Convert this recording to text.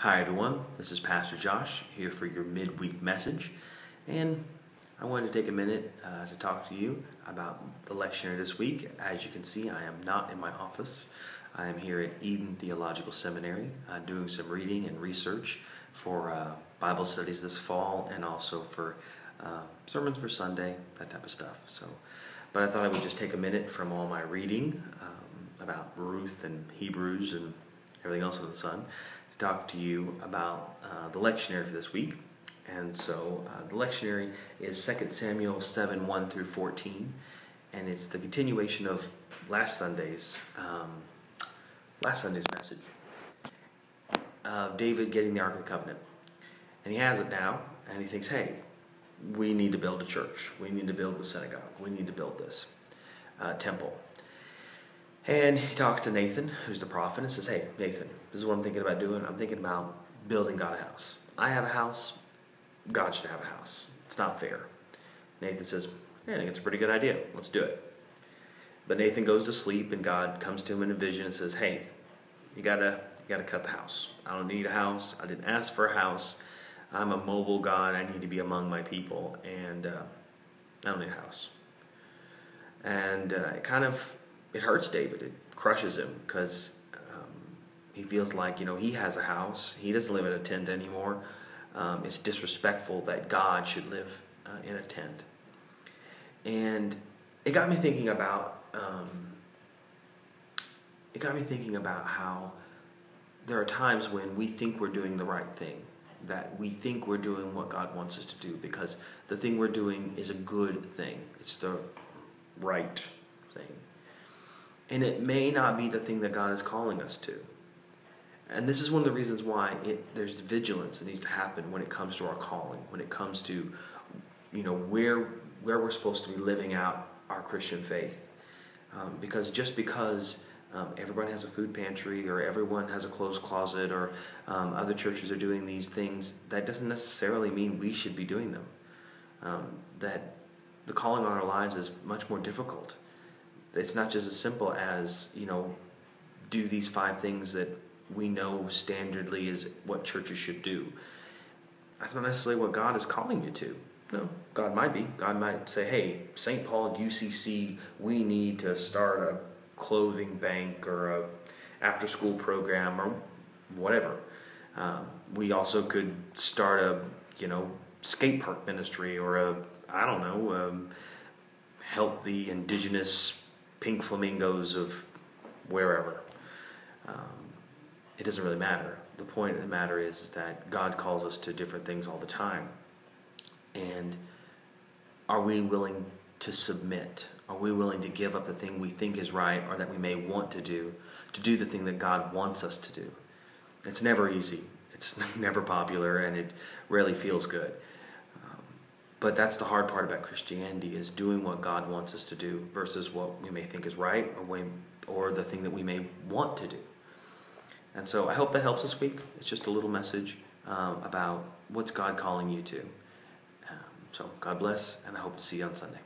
Hi everyone, this is Pastor Josh here for your midweek message, and I wanted to take a minute to talk to you about the lectionary this week. As you can see, I am not in my office. I am here at Eden Theological Seminary doing some reading and research for Bible studies this fall and also for sermons for Sunday, that type of stuff. But I thought I would just take a minute from all my reading about Ruth and Hebrews and everything else under the sun to talk to you about the lectionary for this week. And so the lectionary is 2 Samuel 7, 1 through 14, and it's the continuation of last Sunday's message of David getting the Ark of the Covenant. And he has it now, and he thinks, hey, we need to build a church. We need to build the synagogue. We need to build this temple. And he talks to Nathan, who's the prophet, and says, hey, Nathan, this is what I'm thinking about doing. I'm thinking about building God a house. I have a house. God should have a house. It's not fair. Nathan says, yeah, I think it's a pretty good idea. Let's do it. But Nathan goes to sleep, and God comes to him in a vision and says, hey, you gotta cut the house. I don't need a house. I didn't ask for a house. I'm a mobile God. I need to be among my people, and I don't need a house. And it hurts David. It crushes him because he feels like, he has a house. He doesn't live in a tent anymore. It's disrespectful that God should live in a tent. And it got me thinking about how there are times when we think we're doing the right thing, that we think we're doing what God wants us to do because the thing we're doing is a good thing. It's the right thing. And it may not be the thing that God is calling us to. And this is one of the reasons why there's vigilance that needs to happen when it comes to our calling, when it comes to, where we're supposed to be living out our Christian faith. Because everyone has a food pantry or everyone has a clothes closet or other churches are doing these things, that doesn't necessarily mean we should be doing them. That the calling on our lives is much more difficult. It's not just as simple as, do these 5 things that we know standardly is what churches should do. That's not necessarily what God is calling you to. No, God might be. God might say, hey, St. Paul UCC, we need to start a clothing bank or a after-school program or whatever. We also could start a, skate park ministry or help the indigenous pink flamingos of wherever. It doesn't really matter. The point of the matter is that God calls us to different things all the time. And are we willing to submit? Are we willing to give up the thing we think is right or that we may want to do the thing that God wants us to do? It's never easy. It's never popular, and it rarely feels good. But that's the hard part about Christianity, is doing what God wants us to do versus what we may think is right or the thing that we may want to do. And so I hope that helps this week. It's just a little message about what's God calling you to. So God bless, and I hope to see you on Sunday.